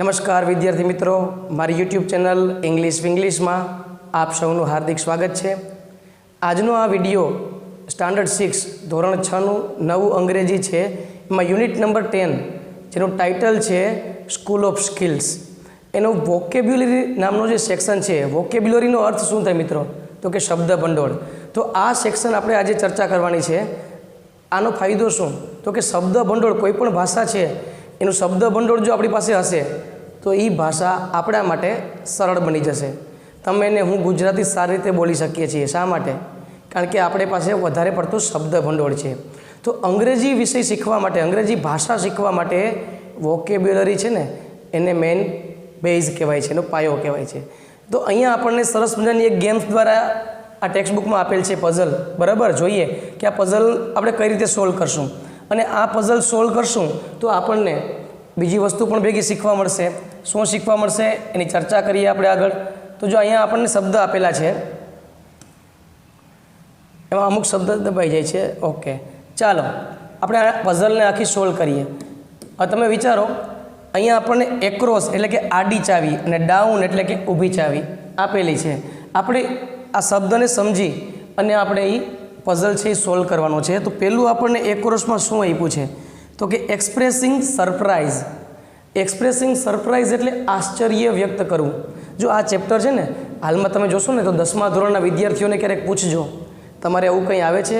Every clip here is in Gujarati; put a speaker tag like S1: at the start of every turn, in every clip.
S1: નમસ્કાર વિદ્યાર્થી મિત્રો, મારી યુટ્યુબ ચેનલ ઇંગ્લિશમાં આપ સૌનું હાર્દિક સ્વાગત છે। આજનો આ વિડીયો સ્ટાન્ડર્ડ 6 ધોરણ 6નું નવું અંગ્રેજી છે, એમાં યુનિટ નંબર 10 જેનું ટાઇટલ છે સ્કૂલ ઓફ સ્કિલ્સ, એનો વોકેબ્યુલરી નામનો જે સેક્શન છે, વોકેબ્યુલરીનો અર્થ શું થાય મિત્રો? તો કે શબ્દ ભંડોળ। તો આ સેક્શન આપણે આજે ચર્ચા કરવાની છે। આનો ફાયદો શું? તો કે શબ્દ ભંડોળ, કોઈ પણ ભાષા છે એનું શબ્દ ભંડોળ જો આપણી પાસે હશે તો એ ભાષા આપણા માટે સરળ બની જશે। તમે ને હું ગુજરાતી સારી રીતે બોલી શકીએ છીએ। શા માટે? કારણ કે આપણી પાસે વધારે પડતું શબ્દ ભંડોળ છે। તો અંગ્રેજી વિષય શીખવા માટે, અંગ્રેજી ભાષા શીખવા માટે વોકેબ્યુલરી છે ને એને મેઇન બેઝ કહેવાય છે, એનો પાયો કહેવાય છે। તો અહીંયા આપણને સરસ મજાની એક ગેમ્સ દ્વારા આ ટેક્સ્ટ બુકમાં આપેલ છે પઝલ, બરાબર? જોઈએ કે આ પઝલ આપણે કઈ રીતે સોલ્વ કરશું, અને આ પઝલ સોલ્વ કરશું તો આપણને બીજી વસ્તુ પણ ભેગી શીખવા મળશે। શું શીખવા મળશે એની ચર્ચા કરીએ આપણે આગળ। તો જો અહીંયા આપણને શબ્દ આપેલા છે, એમાં અમુક શબ્દ દબાઈ જાય છે। ઓકે, ચાલો આપણે આ પઝલને આખી સોલ્વ કરીએ। હવે તમે વિચારો, અહીંયા આપણને એક્રોસ એટલે કે આડી ચાવી અને ડાઉન એટલે કે ઊભી ચાવી આપેલી છે। આપણે આ શબ્દને સમજી અને આપણે એ પઝલ છે એ સોલ્વ કરવાનો છે। તો પહેલું આપણને એક્રોસમાં શું આપ્યું છે? તો કે એક્સપ્રેસિંગ સરપ્રાઇઝ। એક્સપ્રેસિંગ સરપ્રાઇઝ એટલે આશ્ચર્ય વ્યક્ત કરવું। જો આ ચેપ્ટર છે ને, હાલમાં તમે જોશો ને તો 10મા ધોરણના વિદ્યાર્થીઓને ક્યારેક પૂછજો, તમારે એવું કંઈ આવે છે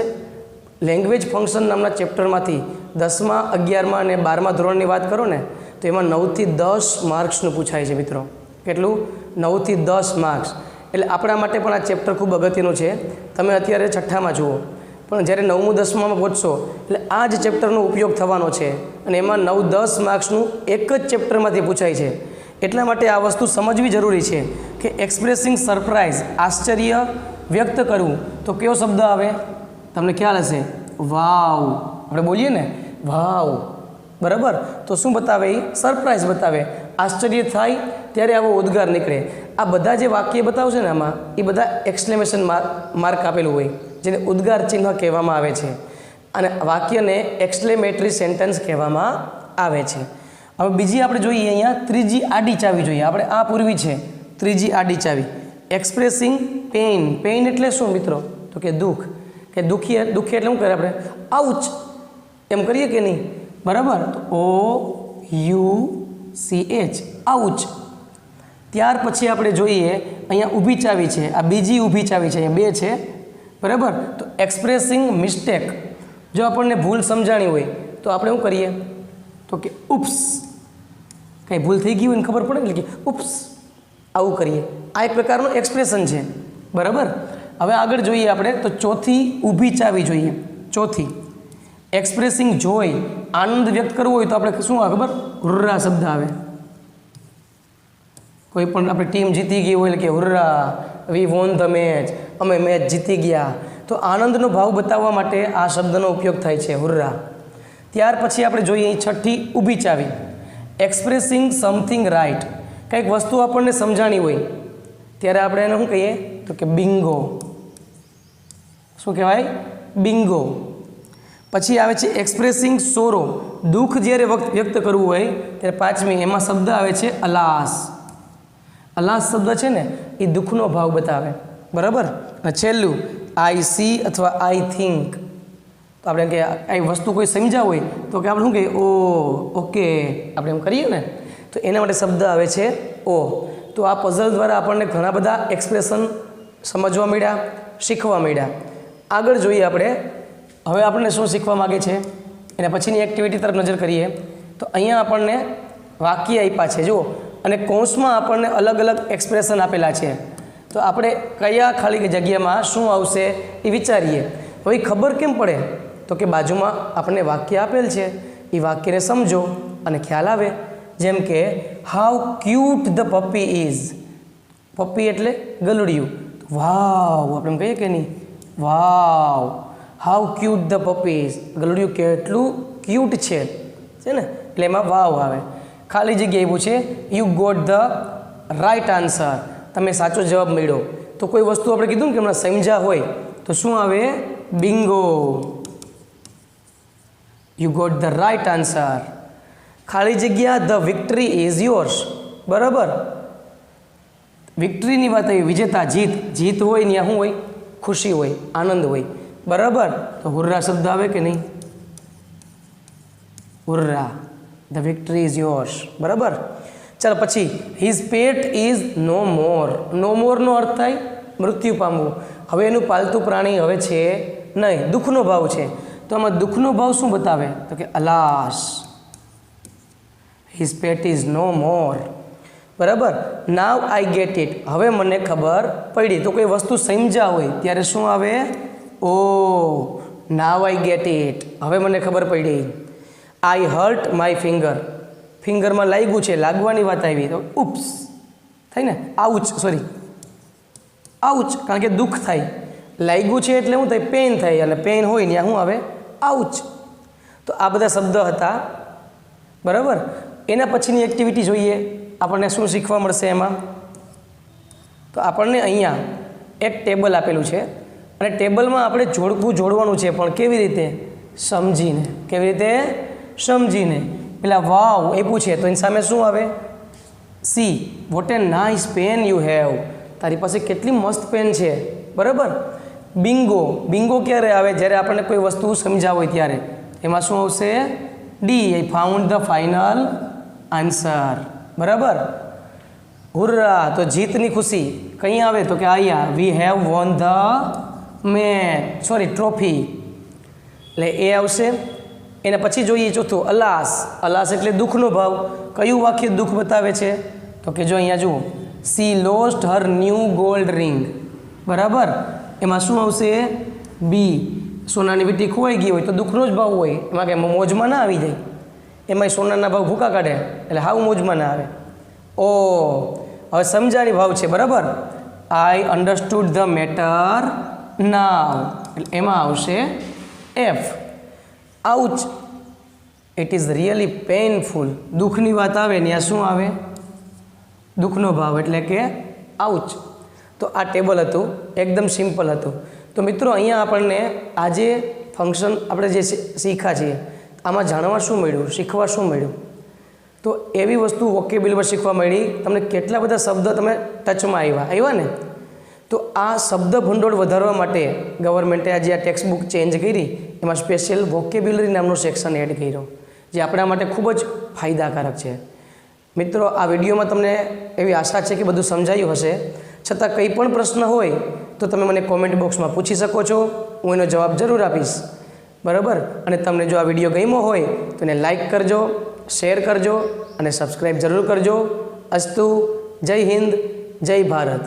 S1: લેંગ્વેજ ફંક્શન નામના ચેપ્ટરમાંથી 10મા, 11મા અને 12મા ધોરણની વાત કરો ને તો એમાં 9 થી 10 માર્ક્સનું પૂછાય છે મિત્રો। કેટલું? 9 થી 10 માર્ક્સ। એટલે આપણા માટે પણ આ ચેપ્ટર ખૂબ અગત્યનું છે। તમે અત્યારે 6ઠ્ઠામાં જુઓ, પણ જ્યારે 9મું 10મામાં પહોંચશો એટલે આ જ ચેપ્ટરનો ઉપયોગ થવાનો છે, અને એમાં 9-10 માર્ક્સનું એક જ ચેપ્ટરમાંથી પૂછાય છે। એટલા માટે આ વસ્તુ સમજવી જરૂરી છે કે એક્સપ્રેસિંગ સરપ્રાઇઝ, આશ્ચર્ય વ્યક્ત કરવું, તો કયો શબ્દ આવે? તમને ખ્યાલ હશે, વાવ। આપણે બોલીએ ને વાવ, બરાબર? તો શું બતાવે? એ સરપ્રાઇઝ બતાવે, આશ્ચર્ય થાય ત્યારે આવો ઉદ્ગાર નીકળે। આ બધા જે વાક્ય બતાવશે ને આમાં, એ બધા એક્સક્લેમેશન માર્ક આપેલું હોય, જેને ઉદ્ગાર ચિહ્ન કહેવામાં આવે છે, અને વાક્યને એક્સક્લેમેટરી સેન્ટેન્સ કહેવામાં આવે છે। હવે બીજી આપણે જોઈએ, અહીંયા ત્રીજી આડી ચાવી જોઈએ આપણે। આ પૂર્વી છે ત્રીજી આડી ચાવી, એક્સપ્રેસિંગ પેઇન। પેઇન એટલે શું મિત્રો? તો કે દુઃખ, કે દુઃખી એટલે શું કરે આપણે? આઉચ એમ કરીએ કે નહીં? બરાબર? તો OUCH, આઉચ। ત્યાર પછી આપણે જોઈએ અહીંયા ઊભી ચાવી છે, આ બીજી ઊભી ચાવી છે, અહીંયા 2 છે, બરાબર? તો એક્સપ્રેસિંગ મિસ્ટેક, જો આપણને ભૂલ સમજાણી હોય તો આપણે શું કરીએ? તો કે ઉપ્સ, કંઈ ભૂલ થઈ ગઈ હોય ને ખબર પડે એટલે કે ઉપ્સ, આવું કરીએ। આ એક પ્રકારનું એક્સપ્રેશન છે, બરાબર? હવે આગળ જોઈએ આપણે તો ચોથી ઊભી ચાવી જોઈએ, ચોથી એક્સપ્રેસિંગ જોય, આનંદ વ્યક્ત કરવો હોય તો આપણે શું આવે ખબર? હુર્રા શબ્દ આવે। કોઈ પણ આપણી ટીમ જીતી ગઈ હોય એટલે કે હુર્રા, વી વોન ધ મેચ, અમે મેચ જીતી ગયા। તો આનંદનો ભાવ બતાવવા માટે આ શબ્દનો ઉપયોગ થાય છે, હુર્રા। ત્યાર પછી આપણે જોઈએ છઠ્ઠી ઊભી ચાવી, એક્સપ્રેસિંગ સમથિંગ રાઇટ। કંઈક વસ્તુ આપણને સમજાણી હોય ત્યારે આપણે એને શું કહીએ? તો કે બિંગો। શું કહેવાય? બિંગો। પછી આવે છે એક્સપ્રેસિંગ સોરો, દુઃખ જ્યારે વ્યક્ત કરવું હોય ત્યારે 5મી, એમાં શબ્દ આવે છે અલાસ। અલાસ શબ્દ છે ને એ દુઃખનો ભાવ બતાવે, બરાબર? અને છેલ્લું આઈ સી અથવા આઈ થિંક, તો આપણે કે આ વસ્તુ કોઈ સમજ્યા હોય તો કે આપણે શું કહીએ? ઓ, ઓકે, આપણે એમ કરીએ ને, તો એના માટે શબ્દ આવે છે ઓ। તો આ પઝલ દ્વારા આપણને ઘણા બધા એક્સપ્રેશન સમજવા મળ્યા, શીખવા મળ્યા। આગળ જોઈએ આપણે, હવે આપણને શું શીખવા માગે છે એના પછીની એક્ટિવિટી તરફ નજર કરીએ। તો અહીંયા આપણને વાક્ય આપ્યા છે જુઓ, અને કૌંસમાં આપણને અલગ અલગ એક્સપ્રેશન આપેલા છે। તો આપણે કયા ખાલી જગ્યામાં શું આવશે એ વિચારીએ। હવે ખબર કેમ પડે? તો કે બાજુમાં આપણને વાક્ય આપેલ છે, એ વાક્યને સમજો અને ખ્યાલ આવે। જેમ કે how cute the puppy is, puppy એટલે ગલુડિયું, વાવ આપણે એમ કહીએ કે નહીં? Wow, how cute the puppy is, ગલુડિયું કેટલું ક્યુટ છે ને, એટલે એમાં વાવ આવે। ખાલી જગ્યાએ એવું છે you got the right answer, તમે સાચો જવાબ મળ્યો। તો કોઈ વસ્તુ આપણે કીધું ને કે હમણાં સમજ્યા હોય તો શું આવે? Bingo, you got the right answer. ખાલી જગ્યા ધ વિક્ટરી ઇઝ યોર્સ, બરાબર. વિક્ટરીની વાત આવી, વિજેતા, જીત. જીત હોય ત્યાં શું હોય? ખુશી હોય, આનંદ હોય, બરાબર. તો હુર્રા શબ્દ આવે કે નહીં? હુર્રા, ધ વિક્ટરી ઇઝ યોર્સ, બરાબર. ચાલો પછી, હિઝ પેટ ઇઝ નો મોર. નો મોરનો અર્થ થાય મૃત્યુ પામવું. હવે એનું પાલતુ પ્રાણી હવે છે નહીં, દુઃખનો ભાવ છે. તો આમાં દુઃખનો ભાવ શું બતાવે? તો કે અલાસ, હિઝ પેટ ઇઝ નો મોર, બરાબર. નાવ આઈ ગેટ ઇટ. હવે મને ખબર પડી. તો કોઈ વસ્તુ સમજ્યા હોય ત્યારે શું આવે? ઓ, નાવ આઈ ગેટ ઇટ. હવે મને ખબર પડી. આઈ હર્ટ માય ફિંગર. ફિંગરમાં લાગ્યું છે, લાગવાની વાત આવી તો ઉપ્સ થાય ને, આઉચ, સોરી આઉચ, કારણ કે દુઃખ થાય. લાગ્યું છે એટલે શું થાય? પેઇન થાય. અને પેઇન હોય ત્યાં શું આવે? આઉચ. તો આ બધા શબ્દ હતા, બરાબર. એના પછીની એક્ટિવિટી જોઈએ, આપણને શું શીખવા મળશે એમાં? તો આપણને અહીંયા એક ટેબલ આપેલું છે અને ટેબલમાં આપણે જોડવાનું છે, પણ કેવી રીતે? સમજીને. કેવી રીતે? સમજીને. પેલા વાવ એ પૂછે તો એની સામે શું આવે? See, what a nice pen you have. તારી પાસે કેટલી મસ્ત પેન છે, બરાબર. બિંગો. બિંગો ક્યારે આવે? જ્યારે આપણને કોઈ વસ્તુ સમજાવ હોય ત્યારે. એમાં શું આવશે? D, I found the final answer, બરાબર. હુર્રા, તો જીતની ખુશી કઈ આવે? તો કે અહીંયા, we have won the match, sorry trophy, એટલે એ આવશે. એના પછી જોઈએ ચોથું, અલાસ. અલાસ એટલે દુઃખનો ભાવ. કયું વાક્ય દુઃખ બતાવે છે? તો કે જો અહીંયા જુઓ, C lost her new gold ring, બરાબર. એમાં શું આવશે? બી, સોનાની વીંટી ખોવાઈ ગઈ હોય તો દુઃખનો જ ભાવ હોય, એમાં કે મોજમાં ના આવી જાય. એમાં સોનાના ભાવ ભૂકા કાઢે એટલે હાવ મોજમાં ના આવે. ઓ, હવે સમજાની ભાવ છે, બરાબર. આઈ અન્ડરસ્ટુડ ધ મેટર નાવ, એટલે એમાં આવશે F. Ouch, it is really painful. દુઃખની વાત આવે ને ત્યાં શું આવે? દુઃખનો ભાવ એટલે કે આઉચ. તો આ ટેબલ હતું, એકદમ સિમ્પલ હતું. તો મિત્રો અહીંયા આપણને આજે ફંક્શન આપણે જે શીખ્યા છીએ આમાં જાણવા શું મળ્યું, શીખવા શું મળ્યું? તો એવી વસ્તુ વોકેબ્યુલરી શીખવા મળી. તમને કેટલા બધા શબ્દ તમે ટચમાં આવ્યા ને? તો આ શબ્દ ભંડોળ વધારવા માટે ગવર્મેન્ટે આજે આ ટેક્સ્ટ બુક ચેન્જ કરી, એમાં સ્પેશિયલ વોકેબ્યુલરી નામનો સેક્શન એડ કર્યો, જે આપણા માટે ખૂબ જ ફાયદાકારક છે. મિત્રો, આ વિડીયોમાં તમને એવી આશા છે કે બધું સમજાયું હશે. છતાં કંઈ પણ પ્રશ્ન હોય તો તમે મને કોમેન્ટ બોક્સમાં પૂછી શકો છો, હું એનો જવાબ જરૂર આપીશ, બરાબર. અને તમને જો આ વિડીયો ગમ્યો હોય તો એને લાઈક કરજો, શેર કરજો અને સબસ્ક્રાઈબ જરૂર કરજો. અસ્તુ. જય હિન્દ, જય ભારત.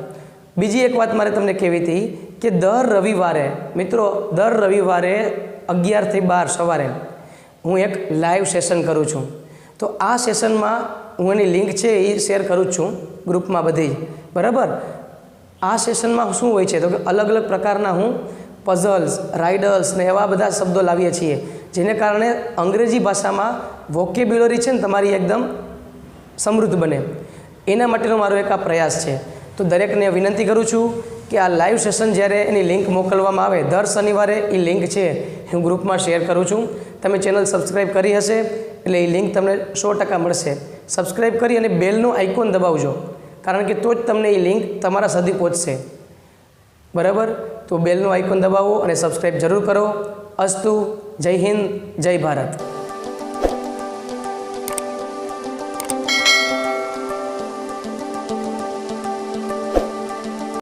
S1: બીજી એક વાત મારે તમને કહેવી હતી કે દર રવિવારે, મિત્રો, દર રવિવારે 11 થી 12 સવારે હું એક લાઈવ સેશન કરું છું. તો આ સેશનમાં હું એની લિંક છે એ શેર કરું છું ગ્રુપમાં બધી, બરાબર. આ સેશનમાં શું હોય છે તો કે અલગ અલગ પ્રકારના હું પઝલ્સ, રાઇડલ્સ ને એવા બધા શબ્દો લાવીએ છીએ, જેને કારણે અંગ્રેજી ભાષામાં વોકેબ્યુલરી છે ને તમારી એકદમ સમૃદ્ધ બને. એના માટેનો મારો એક આ પ્રયાસ છે. તો દરેકને વિનંતી કરું છું કે આ લાઈવ સેશન જ્યારે એની લિંક મોકલવામાં આવે દર શનિવારે એ લિંક છે હું ગ્રુપમાં શેર કરું છું. તમે ચેનલ સબસ્ક્રાઈબ કરી હશે એટલે એ લિંક તમને 100% મળશે. સબસ્ક્રાઈબ કરી અને બેલનું આઇકોન દબાવજો, કારણ કે તો જ તમને એ લિંક તમારા સુધી પહોંચશે, બરાબર. તો બેલનું આઇકોન દબાવો અને સબસ્ક્રાઈબ જરૂર કરો. અસ્તુ. જય હિન્દ, જય ભારત.